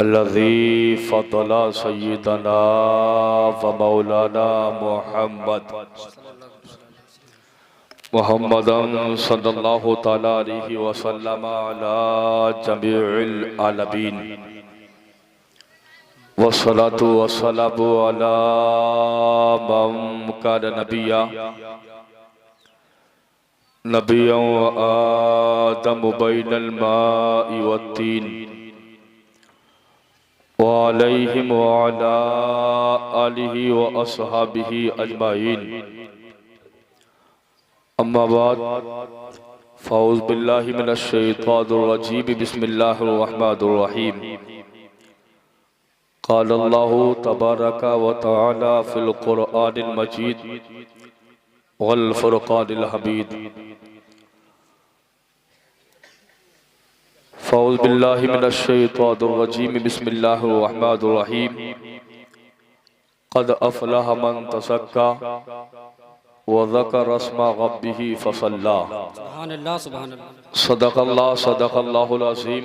अल्लज़ी फ़द्दला सय्यदना व मौलाना मुहम्मदन सल्लल्लाहु तआला अलैहि वसल्लम अला जमीइल आलमीन वस्सलातु वस्सलामु अला मन कान नबिय्यन व आदम बैनल माइ वत्तीन व अलैहिम व अला आलिहि व अस्हाबिहि अजमाइन। अम्मा बाद फ़ऊज़ बिल्लाहि मिनश शैतानिर रजीम बिस्मिल्लाहिर रहमानिर रहीम। क़ाल अल्लाहु तबारक व तआला फ़िल क़ुरआनिल मजीद वल फ़ुरक़ानिल हमीद। फ़ऊज़ बिल्लाहि मिनश शैतानिर रजीम बिस्मिल्लाहिर रहमानिर रहीम। क़द अफ़लह मन तज़क्का व ज़करा अस्मा रब्बिही फ़सल्ला। सदक़ल्लाहुल अज़ीम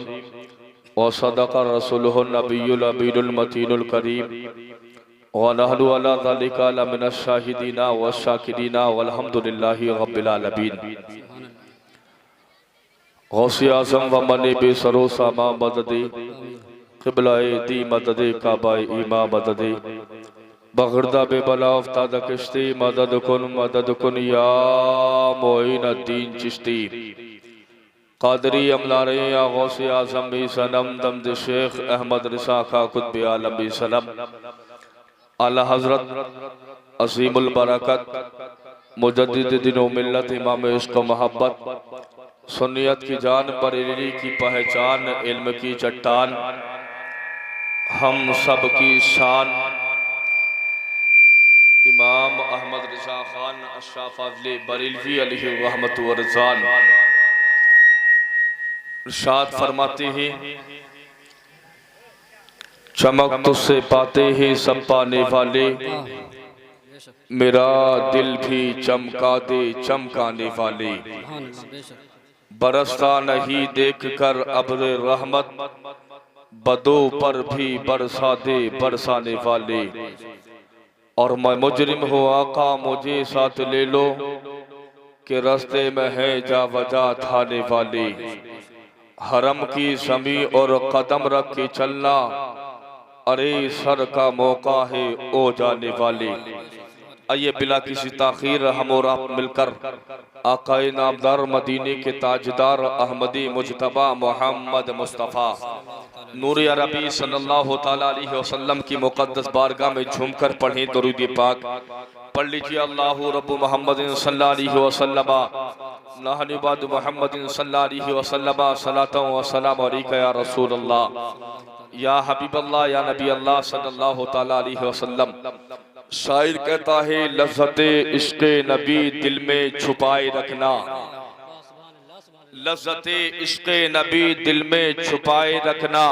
व सदक़ रसूलुहुन नबियुल अमीनुल मतीनुल करीम व नहनु अला ज़ालिका लमिनश शाहिदीना व शाकिरीना वल्हम्दुलिल्लाहि रब्बिल आलमीन। गौसे आज़म व मने बेसरो सामा मददे क़िबलाए दी मददे काबाए ईमा मददे बगरदा बेबला अफ्ताद किश्ती मदद कुन या मोइन अद्दीन चिश्ती कादरी अमलारे या गौसे आज़म भी सनम दमद शेख अहमद रिसा खा खुद आलम भी सनम आला हज़रत अज़ीमुल बरकत मुजद्दिद दीन व मिल्लत इमाम इश्क़ व मोहब्बत सुन्नियत की जान बरेली की पहचान इल्म की चट्टान हम सब की शान इमाम अहमद रिज़ा खान अशरफ फ़ाज़िल बरेलवी अलैहि रहमत व रिज़वान इरशाद फरमाते हैं, चमक तुझसे पाते हैं सब पाने वाले, मेरा दिल भी चमका दे चमकाने वाले। बरसता नहीं देख कर अब्र रहमत, बदों पर भी बरसा दे बरसाने वाले। और मैं मुजरिम हो आका मुझे साथ ले लो, कि रास्ते में है जा वजा थाने वाले। हरम की ज़मीं और कदम रख के चलना, अरे सर का मौका है ओ जाने वाले। आइए बिला किसी ताखीर हम और आप मिलकर आकाए नामदार मदीने के ताजदार अहमदी मुजतबा मोहम्मद मुस्तफ़ा नूर अरबी सल्लल्लाहु ताला अलैहि वसल्लम की मुक़द्दस बारगाह में झूमकर पढ़ें दरूद पाक। पढ़ लीजिए अल्लाहु रब्बु मुहम्मदिन सल्लल्लाहु अलैहि वसल्लम नहनु बाद मुहम्मदिन सल्लल्लाहु अलैहि वसल्लम सलातु व सलाम अलैका या रसूल अल्लाह या हबीब अल्लाह या नबी अल्लाह सल्लल्लाहु ताला अलैहि वसल्लम। शायर कहता है, लज़्ज़ते इश्क़े नबी दिल में छुपाए रखना, लज़्ज़ते इश्क़े नबी दिल में छुपाए रखना,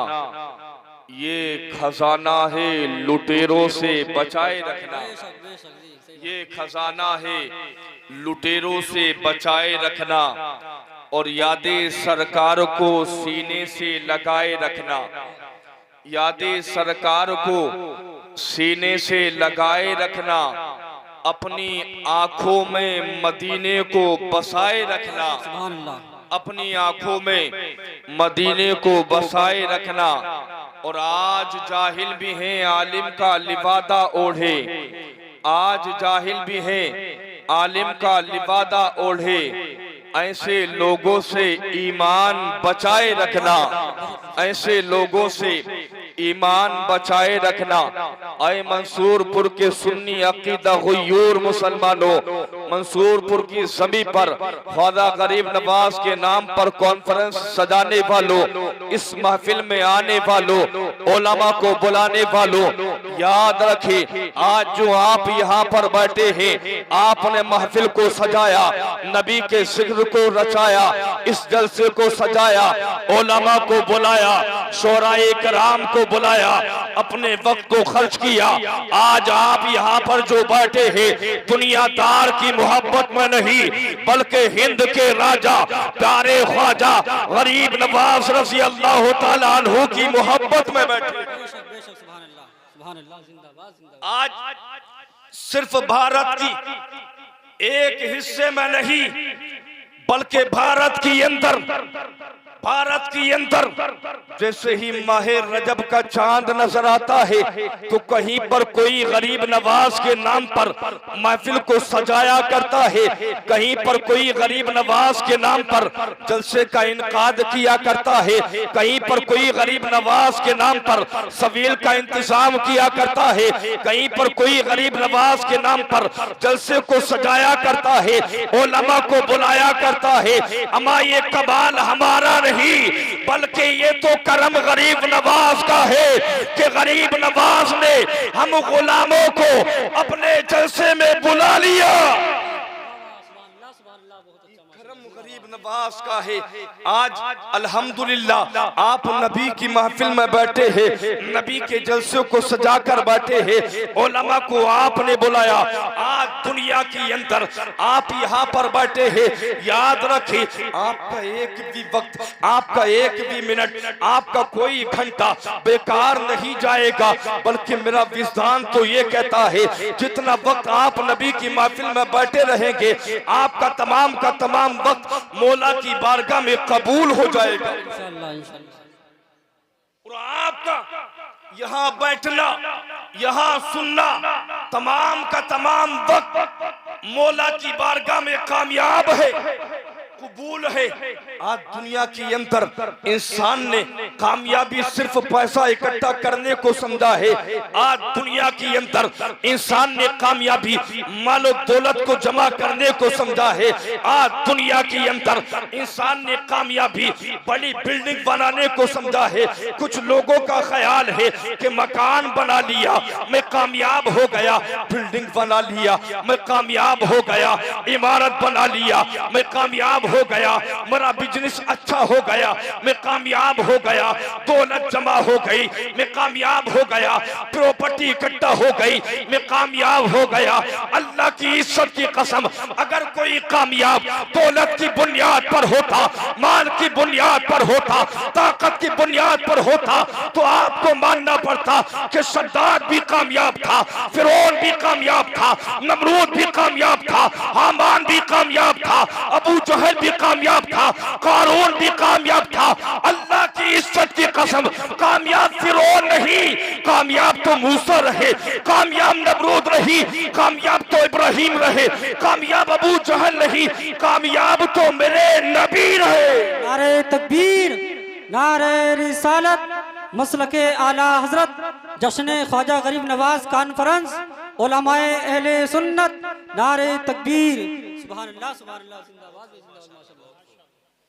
ये खजाना है लुटेरों से बचाए रखना, ये खजाना है लुटेरों से बचाए रखना। और यादें सरकार को सीने से लगाए रखना, यादें सरकार को सीने से लगाए रखना, अपनी आंखों में मदीने को बसाए रखना, अपनी आंखों में मदीने को बसाए रखना। और आज जाहिल भी हैं आलिम का लिबादा ओढ़े, आज जाहिल भी हैं आलिम का लिबादा ओढ़े, ऐसे लोगों से ईमान बचाए रखना, ऐसे लोगों से ईमान बचाए रखना। आए मंसूरपुर के सुन्नी अकीदा गुयूर मुसलमानों, मंसूरपुर की जमी पर ख्वाजा गरीब नवाज के नाम पर कॉन्फ्रेंस सजाने वालों, इस महफिल में आने वालों, उलमा को बुलाने वालों, याद रखें आज जो आप यहाँ पर बैठे हैं, आपने महफिल को सजाया, नबी के जिक्र को रचाया, इस जलसे को सजाया, उलमा को बुलाया, शोराए कराम को बुलाया, अपने वक्त को खर्च किया। आज आप यहाँ पर जो बैठे हैं दुनियादार की मोहब्बत में नहीं बल्कि हिंद के राजा प्यारे ख्वाजा गरीब नवाज रज़ी अल्लाह तआला अन्हु की मोहब्बत में बैठे। आज सिर्फ भारत की एक हिस्से में नहीं बल्कि भारत की अंदर जैसे ही माहे रजब का चांद नजर आता है तो कहीं पर कोई गरीब नवाज के नाम पर महफिल को सजाया करता है, कहीं पर कोई गरीब नवाज के नाम पर जलसे का इनकाद किया करता है, कहीं पर कोई गरीब नवाज के नाम पर सवील का इंतजाम किया करता है, कहीं पर कोई गरीब नवाज के नाम पर जलसे को सजाया करता है, उलमा को बुलाया करता है। अमा ये कमाल हमारा नहीं बल्कि ये तो करम गरीब नवाज का है कि गरीब नवाज ने हम गुलामों को अपने जलसे में बुला लिया। गरीब नवाज का है। आज अल्हम्दुलिल्लाह आप नबी की महफिल में बैठे हैं, नबी के जलसों को सजाकर बैठे हैं, उलमा को आपने बुलाया। आज दुनिया के अंदर आप यहाँ पर बैठे हैं, याद रखिए आपका एक भी वक्त, आपका एक भी मिनट, आपका कोई घंटा बेकार नहीं जाएगा बल्कि मेरा विज्ञान तो ये कहता है जितना वक्त आप नबी की महफिल में बैठे रहेंगे आपका तमाम का तमाम वक्त मौला की बारगाह में कबूल हो जाएगा इंशाअल्लाह इंशाअल्लाह। और आपका यहाँ बैठना, यहाँ सुनना, तमाम का तमाम वक्त मौला की बारगाह में कामयाब है, कबूल है। आज दुनिया के अंदर इंसान ने कामयाबी सिर्फ पैसा इकट्ठा करने को समझा है। आज दुनिया के अंदर इंसान ने कामयाबी मालो दौलत को जमा करने को समझा है। आज दुनिया के अंदर इंसान ने कामयाबी बड़ी बिल्डिंग बनाने को समझा है। कुछ लोगों का ख्याल है कि मकान बना लिया मैं कामयाब हो गया, बिल्डिंग बना लिया मैं कामयाब हो गया, इमारत बना लिया मैं कामयाब हो गया, मेरा बिजनेस अच्छा हो गया मैं कामयाब हो गया, दौलत जमा हो गई मैं कामयाब हो गया, प्रॉपर्टी इकट्ठा हो गई मैं कामयाब हो गया। अल्लाह की इज्जत की कसम अगर कोई कामयाब दौलत की बुनियाद पर होता, माल की बुनियाद पर होता, ताकत की बुनियाद पर होता तो आपको मानना पड़ता कि सद्दाद भी कामयाब था, फिरौन भी कामयाब था, नमरूद भी कामयाब था, हामान भी कामयाब था, अबू जहल भी कामयाब था, कारून भी कामयाब था। अल्लाह की इज्जत की कसम कामयाब फिरौन नहीं, कामयाब तो मूसा रहे, कामयाब नमरूद रही, कामयाब तो इब्राहिम रहे, कामयाब अबू जहल नहीं, कामयाब तो मेरे नबी रहे। नारे तकबीर, नारे रिसालत, मसलके आला हजरत, जश्न ख्वाजा गरीब नवाज कॉन्फ्रेंस, उलमाए अहले सुन्नत, नारे तकबीर, सुभान अल्लाह सुभान अल्लाह, जिंदाबाद जिंदाबाद।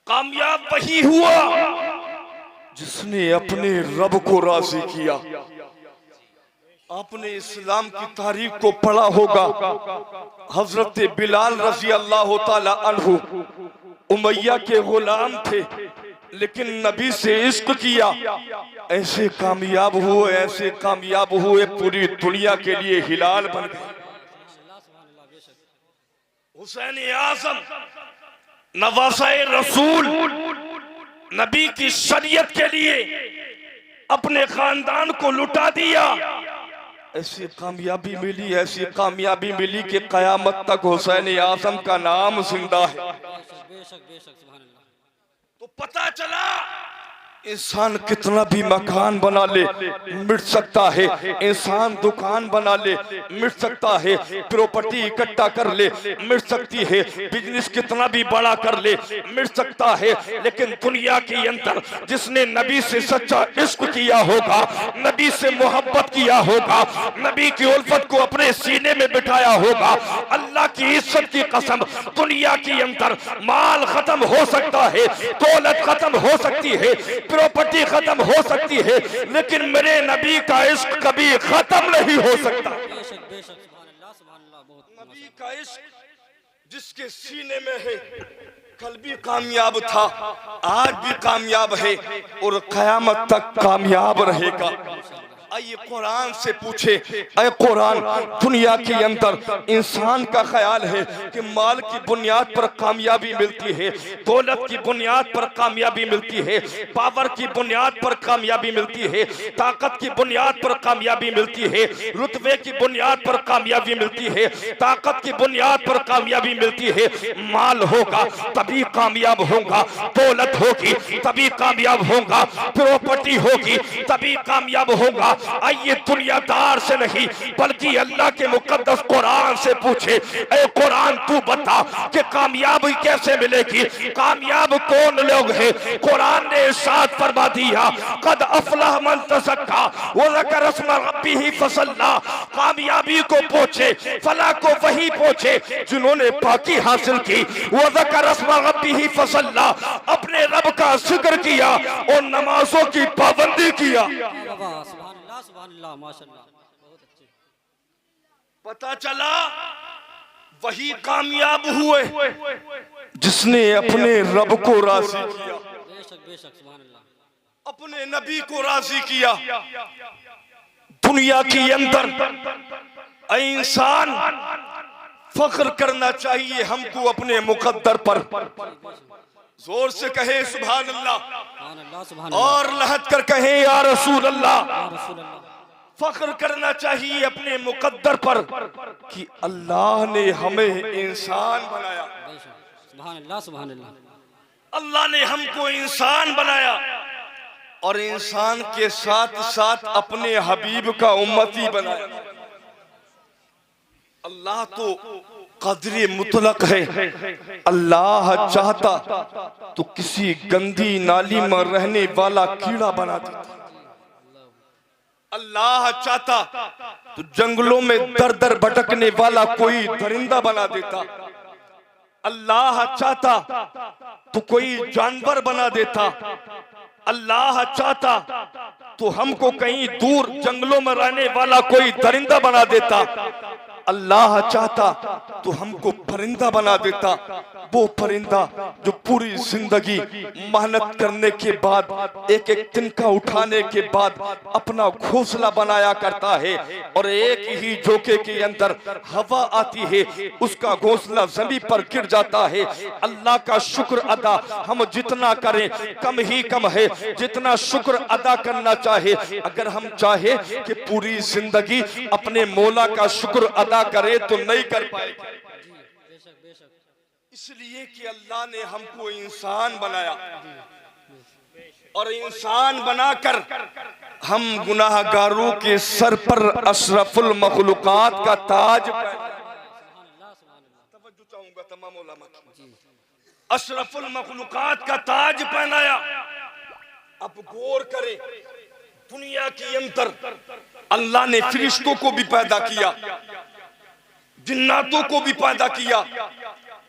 कामयाब वही हुआ जिसने अपने रब को राजी किया। आपने इस्लाम की तारीख को पढ़ा होगा, हजरत बिलाल रजी अल्लाह ताला अन्हु उमैया के गुलाम थे लेकिन नबी से इश्क किया, ऐसे कामयाब हुए, ऐसे कामयाब हुए पूरी दुनिया के लिए हिलाल बन गए। हुसैन आज़म नवासाए रसूल नबी की शरीयत के लिए अपने खानदान को लुटा दिया। ऐसी कामयाबी मिली, ऐसी कामयाबी मिली कि कयामत तक हुसैन आज़म का नाम जिंदा है। तो पता चला इंसान कितना भी मकान बना ले मिट सकता है, इंसान दुकान बना ले मिट सकता है, प्रॉपर्टी इकट्ठा कर ले मिट सकती है, बिजनेस कितना भी बड़ा कर ले मिट सकता है, लेकिन दुनिया के अंदर जिसने नबी से सच्चा इश्क किया होगा, नबी से मोहब्बत किया होगा, नबी की उल्फत को अपने सीने में बिठाया होगा, अल्लाह की इज्जत की कसम दुनिया के अंदर माल खत्म हो सकता है, दौलत खत्म हो सकती है, प्रॉपर्टी खत्म हो सकती है, लेकिन मेरे नबी का इश्क कभी खत्म नहीं हो सकता। नबी का इश्क जिसके सीने में है कल भी कामयाब था, आज भी कामयाब है और कयामत तक कामयाब रहेगा। आइए कुरान से पूछे, ऐ कुरान, दुनिया के अंदर इंसान का ख्याल है कि माल की बुनियाद पर कामयाबी मिलती है, दौलत की बुनियाद पर कामयाबी मिलती है, पावर की बुनियाद पर कामयाबी मिलती है, ताकत की बुनियाद पर कामयाबी मिलती है, रुतबे की बुनियाद पर कामयाबी मिलती है, ताकत की बुनियाद पर कामयाबी मिलती है। माल होगा तभी कामयाब होगा, दौलत होगी तभी कामयाब होगा, प्रॉपर्टी होगी तभी कामयाब होगा। आइए दुनियादार से नहीं बल्कि अल्लाह के मुकद्दस कुरान से पूछे, ए कुरान तू बता कि कामयाबी कैसे मिलेगी, कामयाब कौन लोग हैं। कुरान ने इरशाद फरमा दिया, कद अफलह मन तज़क्का व ज़करा अस्मा रब्बिही फसल्ला। कामयाबी को पहुंचे, फलाह को वही पहुंचे जिन्होंने पाकी हासिल की, व ज़करा अस्मा रब्बिही फसल्ला, अपने रब का जिक्र किया और नमाजों की पाबंदी किया। पता चला वही कामयाब हुए जिसने अपने रब को राजी किया, अपने नबी को राजी किया। दुनिया के अंदर इंसान फख्र करना चाहिए हमको अपने मुकद्दर पर। जोर से कहे सुभान अल्लाह और लहद कर कहे या रसूल अल्लाह। फख्र करना चाहिए अपने मुकद्दर पर कि अल्लाह ने हमें इंसान बनाया, अल्लाह ने हमको इंसान बनाया और इंसान के साथ साथ अपने हबीब का उम्मती बनाया। अल्लाह तो कदरे मुतलक है, अल्लाह चाहता तो किसी गंदी नाली में रहने वाला कीड़ा बना देता, अल्लाह चाहता तो जंगलों में दर दर भटकने वाला कोई दरिंदा बना देता, अल्लाह चाहता तो कोई जानवर बना देता, अल्लाह चाहता तो हमको कहीं दूर जंगलों में रहने वाला कोई दरिंदा बना देता, अल्लाह चाहता तो हमको परिंदा बना देता। वो परिंदा जो पूरी जिंदगी मेहनत करने के बाद, एक एक तिनका उठाने के बाद अपना घोंसला बनाया करता है और एक ही झोंके के अंदर हवा आती है, उसका घोंसला जमीन पर गिर जाता है। अल्लाह का शुक्र अदा हम जितना करें कम ही कम है, जितना शुक्र अदा करना चाहे। अगर हम चाहे कि पूरी जिंदगी अपने मौला का शुक्र अदा करे तो नहीं कर पाएगा, इसलिए कि अल्लाह ने हमको इंसान बनाया और इंसान बनाकर हम गुनाहगारों के सर पर अशरफुल मखलूकात का ताज, तवज्जो चाहूंगा तमाम उलमा की, अशरफुल मखलूकात का ताज पहनाया। अब गौर करें, दुनिया के अंदर अल्लाह ने फरिश्तों को भी पैदा किया, जिन्नातों को भी पैदा किया,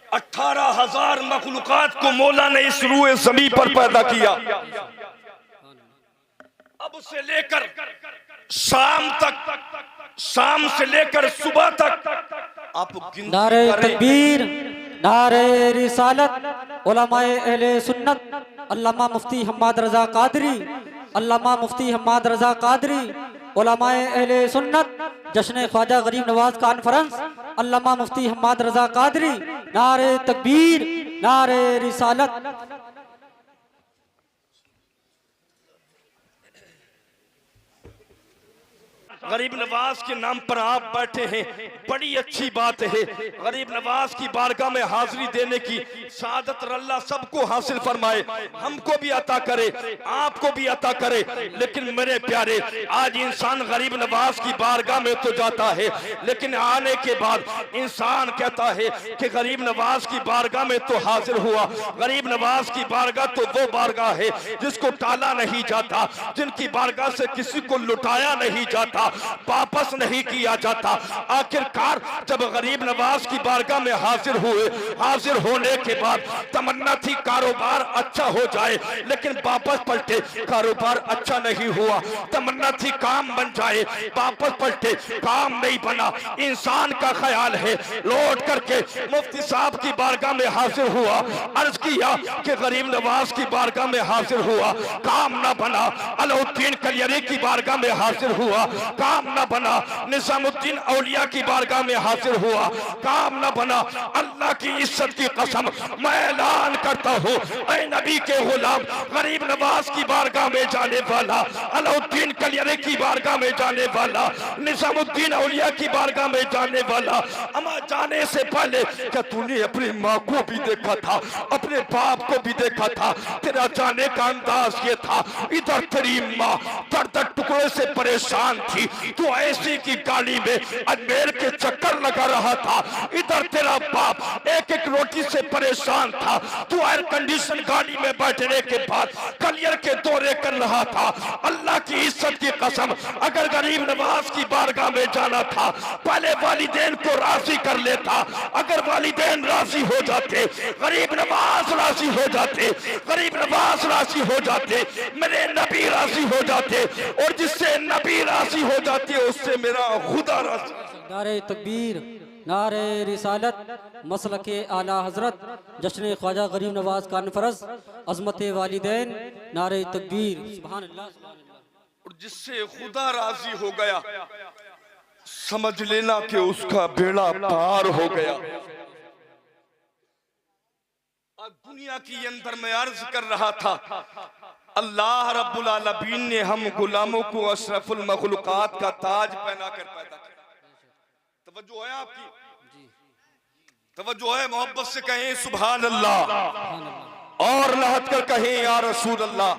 18,000 मखलूकात को मौला ने इस रूए ज़मीन पर पैदा किया। अब से लेकर शाम तक, शाम से लेकर सुबह तक आप नारे तकबीर, नारे रिसालत, उलमाए अहले सुन्नत, अल्लामा मुफ्ती हम्माद रजा कादरी, अल्लामा मुफ्ती हम्माद रजा कादरी, उलमाए अहले सुन्नत, जश्न ख्वाजा गरीब नवाज कॉन्फ्रेंस, अल्लामा मुफ्ती हम्माद रजा कादरी। नारे तकबीर, नारे रिसालत। गरीब नवाज के नाम पर आप बैठे हैं, बड़ी अच्छी बात है। गरीब नवाज की बारगाह में हाजिरी देने की सादत अल्लाह सबको हासिल फरमाए, हमको भी अता करे, आपको भी अता करे। लेकिन मेरे प्यारे, आज इंसान गरीब नवाज की बारगाह में तो जाता है, लेकिन आने के बाद इंसान कहता है कि गरीब नवाज की बारगाह में तो हाजिर हुआ। गरीब नवाज की बारगाह तो वो बारगाह है जिसको टाला नहीं जाता, जिनकी बारगाह से किसी को लुटाया नहीं जाता, वापस नहीं किया जाता। आखिरकार जब गरीब नवाज की बारगाह में हाजिर हुए, हाजिर होने के बाद तमन्ना थी कारोबार अच्छा हो जाए, लेकिन वापस पलटे कारोबार अच्छा नहीं हुआ। तमन्ना थी काम बन जाए, वापस पलटे काम नहीं बना। इंसान का ख्याल है, लौट करके मुफ्ती साहब की बारगाह में हाजिर हुआ, अर्ज किया कि गरीब नवाज की बारगाह में हाजिर हुआ, काम ना बना। अलाउद्दीन कलियरी की बारगाह में हाजिर हुआ, काम ना बना। निजामुद्दीन औलिया की बारगाह में हाजिर हुआ, काम ना बना। अल्लाह की इज्जत की कसम मैं ऐलान करता हूँ, ऐ नबी के गुलाम, गरीब नवाज की बारगाह में जाने वाला, अलाउद्दीन कलियरी की बारगाह में जाने वाला, निजामुद्दीन औलिया की बारगाह में जाने वाला, अमा जाने से पहले क्या तूने अपनी माँ को भी देखा था, अपने बाप को भी देखा था? तेरा जाने का अंदाज ये था, इधर तेरी माँ दर्द टुकड़े से परेशान थी, तू ऐसी की गाड़ी में अजमेर के चक्कर लगा रहा था। इधर तेरा बाप एक एक रोटी से परेशान था, तू एयर कंडीशन गाड़ी में बैठने के बाद कलियर के दौरे कर रहा था। अल्लाह की इज्जत की कसम, अगर गरीब नवाज की बारगाह में जाना था, पहले वालिदैन को राजी कर लेता। अगर वालिदैन राजी हो जाते, गरीब नवाज राजी हो जाते, गरीब नवाज राजी हो जाते, मेरे नबी राजी हो जाते, और जिससे नबी राजी हो जाते उससे मेरा खुदा राजी। नारे तकबीर, नारे रिसालत, मसलके आला हजरत, जश्न ख्वाजा गरीब नवाज कॉन्फ्रेंस, अजमत वालिदैन, नारे तकबीर, सुभान अल्लाह, सुभान अल्लाह। और जिससे खुदा राजी हो गया, समझ लेना कि उसका बेड़ा पार हो गया। आज दुनिया की अंदर मैं अर्ज कर रहा था, अल्लाह रब्बुल आलमीन ने हम गुलामों को अशरफुल मखलूकात का ताज पहना कर पैदा किया। तवज्जो है आपकी? तवज्जो है? मोहब्बत से कहें सुभान अल्लाह, और लहत कर कहें या रसूल अल्लाह।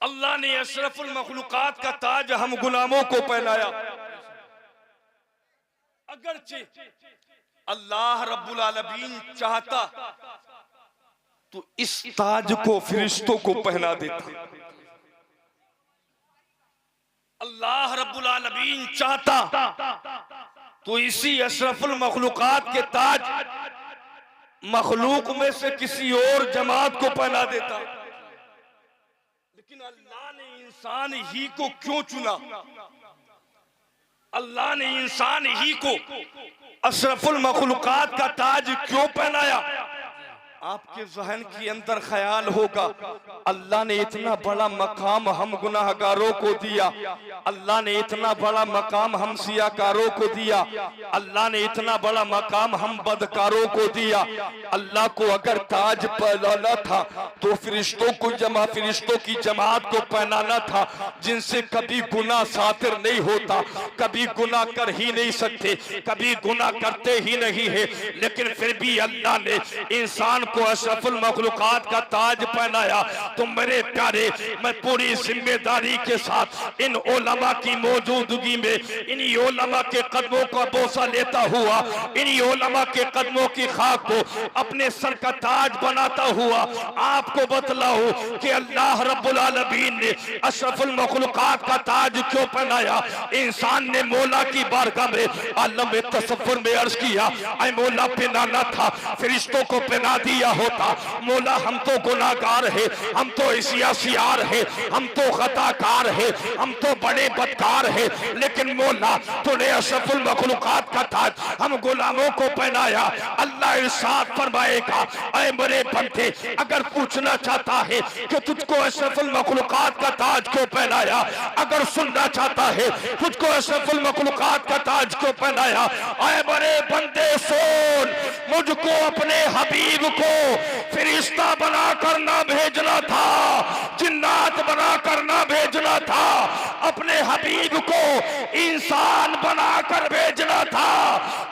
अल्लाह ने अशरफुल मखलूकात का ताज हम गुलामों को पहनाया। अगरचे अल्लाह रब्बुल आलमीन चाहता तो इस ताज को फरिश्तों को पहना देता। अल्लाह रब्बुल आलमीन चाहता तो इसी अशरफुल मखलूकात के ताज मखलूक में से किसी और जमात को पहना देता। लेकिन अल्लाह ने इंसान ही को क्यों चुना? अल्लाह ने इंसान ही को अशरफुल मखलूकात का ताज क्यों पहनाया? आपके जहन के अंदर ख्याल होगा, अल्लाह ने इतना बड़ा मकाम हम गुनाहगारों को दिया, अल्लाह ने इतना बड़ा मकाम हम सियाकारों को दिया, अल्लाह ने इतना बड़ा मकाम हम बदकारों को दिया। अल्लाह को अगर ताज पहनाना था तो फरिश्तों की जमात को पहनाना था, जिनसे कभी गुनाह सातिर नहीं होता, कभी गुनाह कर ही नहीं सकते, कभी गुनाह करते ही नहीं है। लेकिन फिर भी अल्लाह ने इंसान को अशरफुल मखलूकात का ताज पहनाया। तो मेरे प्यारे, मैं पूरी जिम्मेदारी के साथ इन उलमा की मौजूदगी में इन्हीं उलमा के कदमों का बोसा लेता हुआ, इन्हीं उलमा के कदमों की खाक को अपने सर का ताज बनाता हुआ आपको बतलाऊं कि अल्लाह रब्बुल आलमीन ने अशरफुल मखलूकात का ताज क्यों पहनाया। इंसान ने मौला की बारगाह में आलम तसव्वुर में अर्ज किया, ऐ मौला पहनाना था फरिश्तों को पहना दिया होता। मौला हम तो गुनाहगार है, हम तो इसियासियार है, हम तो खताकार है, हम तो बड़े बदकार है, लेकिन मौला तूने अशरफुल मखलूकात का ताज हम गुलामों को पहनाया। अल्लाह इरशाद फरमाएगा, ऐ मेरे बंदे, अगर पूछना चाहता है कि तुझको अशरफुल मखलूकात का ताज क्यों पहनाया, अगर सुनना चाहता है तुझको अशरफुल मखलूकात का ताज क्यों पहनाया, ऐ मेरे बंदे सुन, मुझको अपने हबीब को फरिश्ता बनाकर ना भेजना था, जिन्नात बनाकर ना भेजना था, अपने हबीब को इंसान बनाकर भेजना था।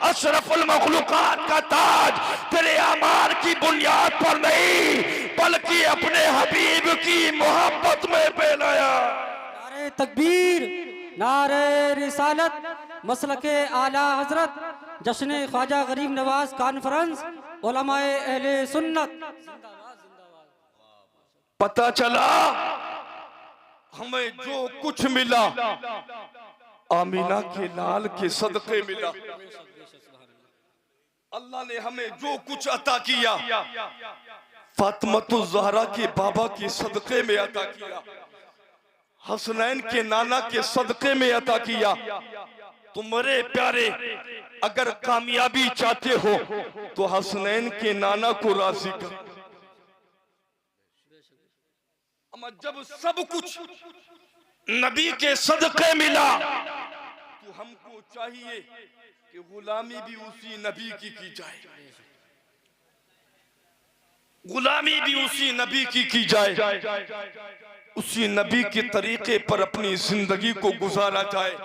अशरफुल मखलूकात का ताज तेरे अमाल की बुनियाद पर नहीं, बल्कि अपने हबीब की मोहब्बत में पहनाया। नारे तकबीर, नारे रिसालत, मसलके आला हजरत, जश्न ख्वाजा गरीब नवाज कॉन्फ्रेंस, उलमाए अहले सुन्नत। पता चला हमें जो कुछ मिला आमीना के लाल के सदके मिला। अल्लाह ने हमें जो कुछ अता किया फातिमा ज़हरा के बाबा के सदके में अता किया, हसनैन के नाना के सदके में अता किया। तुम्हारे प्यारे अगर कामयाबी चाहते हो तो हसनैन के नाना को राजी कर। जब सब कुछ नबी के सदके मिला तो हमको चाहिए कि गुलामी भी उसी नबी की जाए, गुलामी भी उसी नबी की जाए, उसी नबी के तरीके पर अपनी जिंदगी को गुजारा जाए।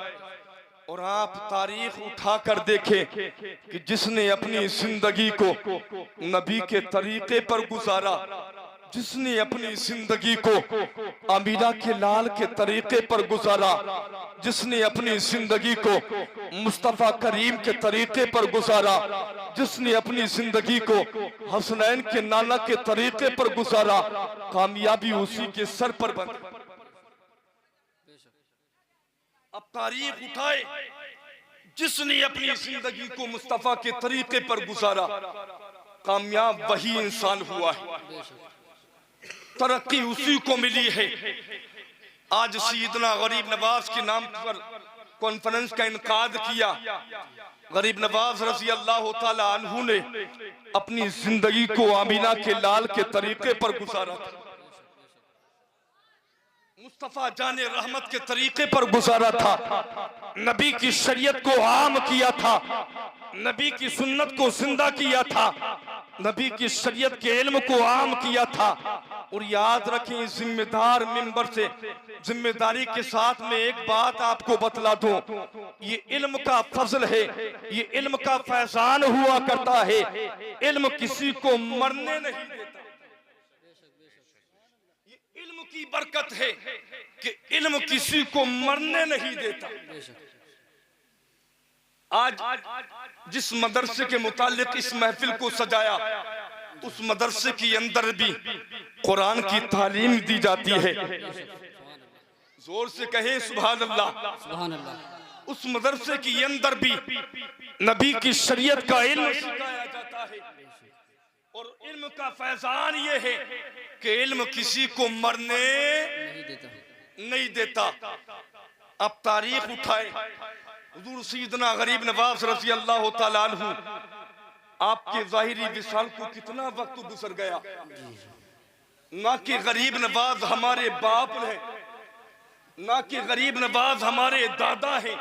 और आप तारीख उठाकर देखें कि जिसने अपनी जिंदगी को नबी के तरीके पर गुजारा, जिसने अपनी जिंदगी को आमीना के लाल के तरीके पर गुजारा, जिसने अपनी जिंदगी को मुस्तफा करीम के तरीके पर गुजारा, जिसने अपनी जिंदगी को हसनैन के नाना के तरीके पर गुजारा, कामयाबी उसी के सर पर बन। अब तारीख उठाए, जिसने अपनी जिंदगी को मुस्तफा के तरीके पर गुजारा, कामयाब वही इंसान हुआ है, तरक्की उसी को मिली है। आज सैयदना गरीब नवाज के नाम पर कॉन्फ्रेंस का इनकाद किया। गरीब नवाज रज़ी अल्लाह ताला अन्हु ने अपनी जिंदगी को आमीना के लाल के तरीके पर गुजारा था, मुस्तफा जाने रहमत के तरीके पर गुजारा था, नबी की शरीयत को आम किया था, नबी की सुन्नत को जिंदा किया था, नबी की शरीयत के इल्म को आम किया था। और याद रखें, जिम्मेदार मिंबर से जिम्मेदारी के साथ में एक बात आपको बतला दूं, ये इल्म का फजल है, ये इल्म का फैजान हुआ करता है। इल्म किसी को मरने नहीं देता, ये इल्म की बरकत है कि इल्म किसी को मरने नहीं देता। आज जिस मदरसे के मुतालिक इस महफिल को सजाया, उस मदरसे के अंदर भी कुरान की तालीम दी जाती है। जोर से कहे सुभान अल्लाह, सुभान अल्लाह। उस मदरसे के अंदर भी नबी की शरीयत का इल्म सिखाया जाता है। और इल्म का फैजान ये है कि इल्म किसी को मरने नहीं देता। अब तारीख उठाए, हुजूर सैयदना गरीब नवाज रज़ी अल्लाह ताला अन्हु, आपके ज़ाहिरी विसाल को कितना वक्त गुजर गया। ना कि गरीब नवाज हमारे बाप है, ना कि गरीब नवाज हमारे दादा है,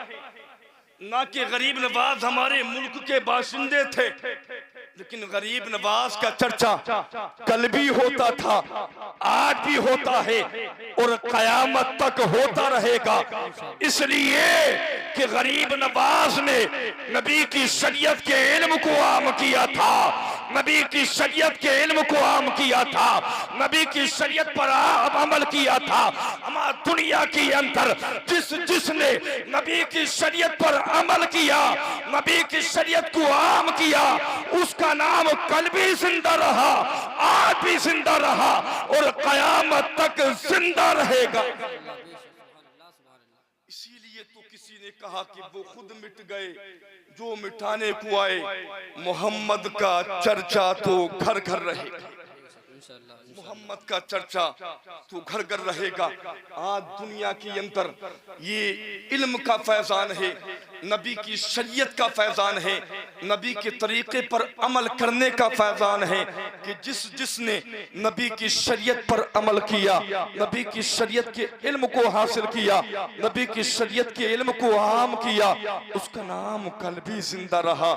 ना कि गरीब नवाज हमारे मुल्क के बाशिंदे थे, लेकिन गरीब नवाज का चर्चा कल भी होता था, आज भी होता है और कयामत तक होता रहेगा। इसलिए कि गरीब नवाज ने नबी की शरीयत के इल्म को आम किया था, नबी की शरीयत के इल्म को आम किया था, नबी की शरीयत पर अमल किया था। हमारी दुनिया के अंदर जिसने नबी की शरीयत पर अमल किया, नबी की शरीयत को आम किया, उसका नाम कल भी जिंदा रहा, आज भी जिंदा रहा और कयामत तक जिंदा रहेगा। इसीलिए तो किसी ने कहा कि वो खुद मिट गए जो मिटाने को आए, मोहम्मद का चर्चा तो घर घर रहेगा, मोहम्मद का चर्चा तो घर घर रहेगा। आज दुनिया के अंदर ये इल्म का फैजान है, नबी की शरीयत का फैजान है, नबी के तरीके पर अमल करने का फैजान है कि जिसने नबी की शरीयत पर अमल किया, नबी की शरीयत के इल्म को हासिल किया, नबी की शरीयत के इल्म को आम किया, उसका नाम कल भी जिंदा रहा,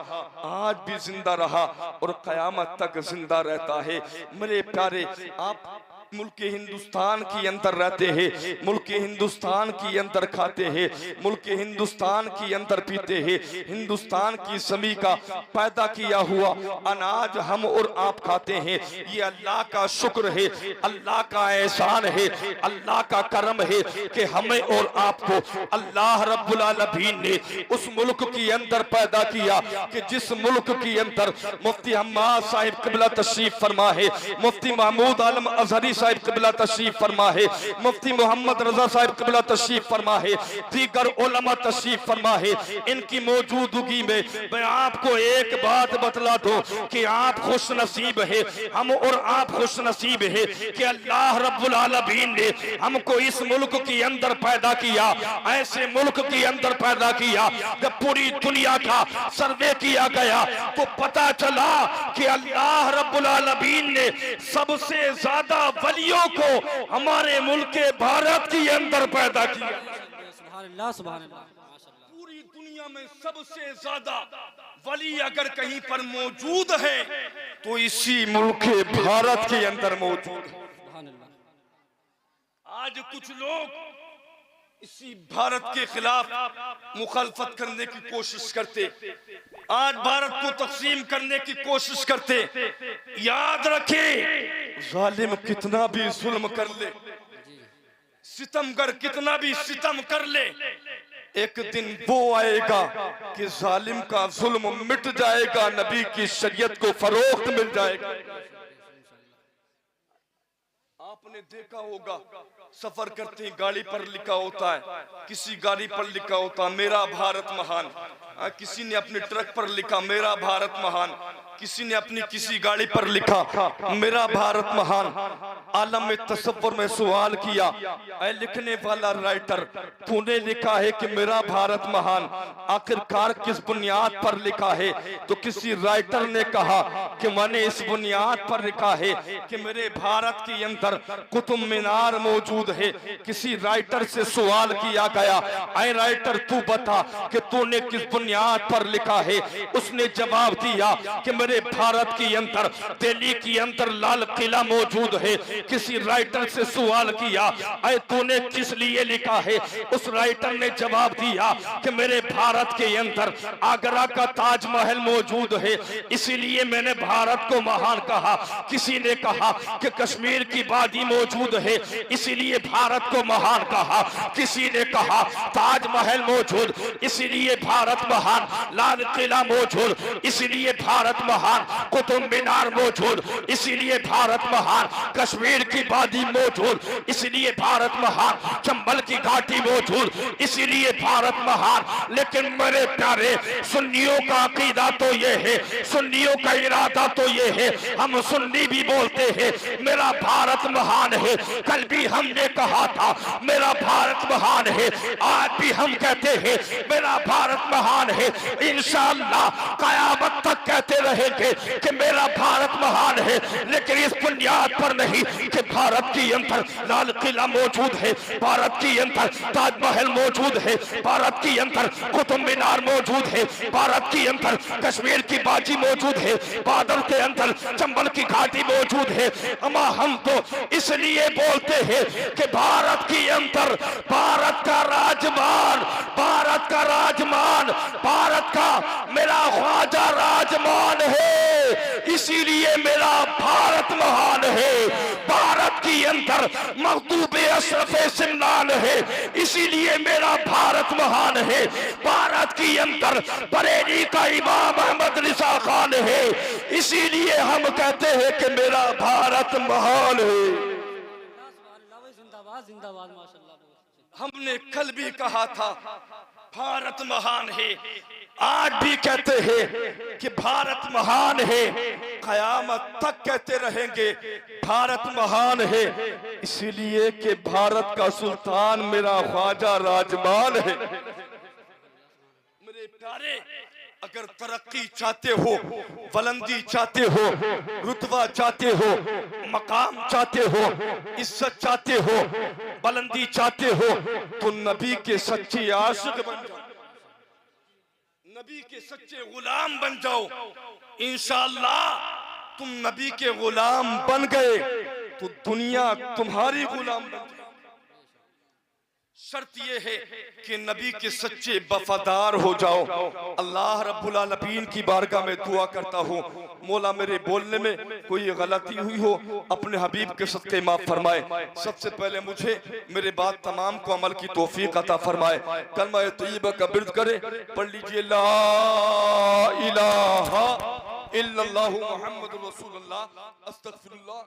आज भी जिंदा रहा और कयामत तक जिंदा रहता है। मेरे प्यारे, आप मुल्क हिंदुस्तान के अंदर रहते हैं, मुल्क हिंदुस्तान के अंदर खाते हैं, मुल्क हिंदुस्तान के अंदर पीते हैं, हिंदुस्तान की ज़मीं का पैदा किया हुआ अनाज हम और आप खाते हैं। ये अल्लाह का शुक्र है, अल्लाह का एहसान है, अल्लाह का करम है कि हमें और आपको अल्लाह रब्बुल आलमीन ने उस मुल्क के अंदर पैदा किया कि जिस मुल्क के अंदर मुफ्ती हम्माद साहिब क़िबला तशरीफ फरमा है, मुफ्ती महमूद आलम अज़हरी साहिब क़िबला तशरीफ फरमा है, मुफ्ती मोहम्मद रजा साहिब क़िबला तशरीफ फरमा है, दीगर उलमा तशरीफ फरमा है। इनकी मौजूदगी में मैं आपको एक बात बतला दूं कि आप खुश नसीब है, हम और आप खुश नसीब है कि अल्लाह रब्बुल आलमीन ने हमको इस मुल्क के अंदर पैदा किया, ऐसे मुल्क के अंदर पैदा किया। जब पूरी दुनिया का सर्वे किया गया तो पता चला कि अल्लाह रब्बुल आलमीन ने सबसे ज्यादा वलियों को हमारे मुल्क के भारत के अंदर पैदा किया। सुभान अल्लाह, सुभान अल्लाह। पूरी दुनिया में सबसे ज्यादा वली अगर कहीं पर मौजूद है तो इसी मुल्क के भारत के अंदर मौजूद है। सुभान अल्लाह। आज कुछ लोग इसी भारत के खिलाफ मुखालफत करने की कोशिश करते, आज भारत को तकसीम करने की कोशिश करते। याद रखें, जालिम कितना भी जुल्म कर ले, सितमगर कितना भी सितम कर ले, एक दिन वो आएगा कि जालिम का जुल्म मिट जाएगा, नबी की शरीयत को फरोख्त मिल जाएगा। आपने देखा होगा सफर करते गाड़ी पर लिखा होता है, किसी गाड़ी पर लिखा होता है मेरा भारत महान, किसी ने अपने ट्रक पर लिखा मेरा भारत महान, किसी ने अपनी किसी गाड़ी पर लिखा मेरा भारत महान। आलम में तसव्वुर में सवाल किया, ऐ लिखने वाला राइटर, तूने लिखा है कि मेरा भारत महान, आखिरकार किस बुनियाद पर लिखा है? तो किसी राइटर ने कहा कि मैंने इस बुनियाद पर लिखा है कि मेरे भारत के अंदर कुतुब मीनार मौजूद है। किसी राइटर से सवाल किया गया, ऐ राइटर तू बता कि तूने किस बुनियाद पर लिखा है? उसने जवाब दिया कि मेरे भारत के अंदर दिल्ली के अंदर लाल किला मौजूद है। किसी राइटर से सवाल किया, ऐ तूने किस लिए लिखा है? उस राइटर ने जवाब दिया कि मेरे भारत के अंदर आगरा का ताजमहल मौजूद है, इसीलिए मैंने भारत को महान कहा। किसी ने कहा कि कश्मीर की वादी मौजूद है, इसीलिए भारत को महान कहा। किसी ने कहा ताजमहल मौजूद, इसीलिए भारत महान। लाल किला मौजूद, इसीलिए भारत महान। कुतुब मीनार मौजूद, इसीलिए भारत महान। कश्मीर की वादी मौजूद, इसीलिए भारत महान। चंबल की घाटी मौजूद, इसीलिए भारत महान। लेकिन मेरे प्यारे, सुन्नियों का अकीदा तो ये है, सुन्नियों का इरादा तो ये है, हम सुन्नी भी बोलते हैं मेरा भारत महान है। कल भी हमने कहा था मेरा भारत महान है, आज भी हम कहते हैं मेरा भारत महान है। इंशाअल्लाह कयामत तक कहते रहेंगे कि मेरा भारत महान है, लेकिन इस बुनियाद पर नहीं कि भारत के अंदर लाल किला मौजूद है, भारत के अंदर ताजमहल मौजूद है, भारत के अंदर कुतुब मीनार मौजूद है, भारत के अंदर कश्मीर की बाजी मौजूद है, बादल के अंदर चंबल की घाटी मौजूद है। अमा हम तो इसलिए बोलते हैं कि भारत के अंदर भारत का राजमान, भारत का राजमान, भारत का मेरा ख्वाजा राजमान है, इसीलिए मेरा भारत महान है। भारत के अंदर मखदूब अशरफ सिमनान है, इसीलिए मेरा भारत महान है। भारत के अंदर बरेली का इमाम अहमद रिजा खान है, इसीलिए हम कहते हैं कि मेरा भारत महान है। जिंदाबाद, जिंदाबाद, माशाअल्लाह। हमने कल भी कहा था भारत महान है, आज भी कहते हैं कि भारत महान है, कयामत तक कहते रहेंगे भारत महान है, इसीलिए कि भारत का सुल्तान मेरा ख्वाजा राजमान है। मेरे प्यारे, अगर तरक्की चाहते हो, बुलंदी चाहते हो, रुतबा चाहते हो, मकाम चाहते हो, इज्जत चाहते हो, बुलंदी चाहते हो, तो नबी के सच्चे आशिक बन जाओ, नबी के सच्चे गुलाम बन जाओ। इंशाअल्लाह तुम नबी के गुलाम बन गए तो दुनिया तुम्हारी गुलाम बन जाए। शर्त यह है कि नबी के सच्चे वफादार हो जाओ। अल्लाह रब्बुल आलमीन की बारगाह में दुआ करता हूँ, मौला मेरे बोलने में कोई गलती हुई हो अपने हबीब के सदके माफ फरमाए। सबसे पहले मुझे मेरे बात तमाम को अमल की तौफीक अता फरमाए। कलमा तय्यबा का बिर्द करे, पढ़ लीजिए ला इलाहा इल्लल्लाहु मुहम्मदुर रसूलुल्लाह, अस्तगफिरुल्लाह।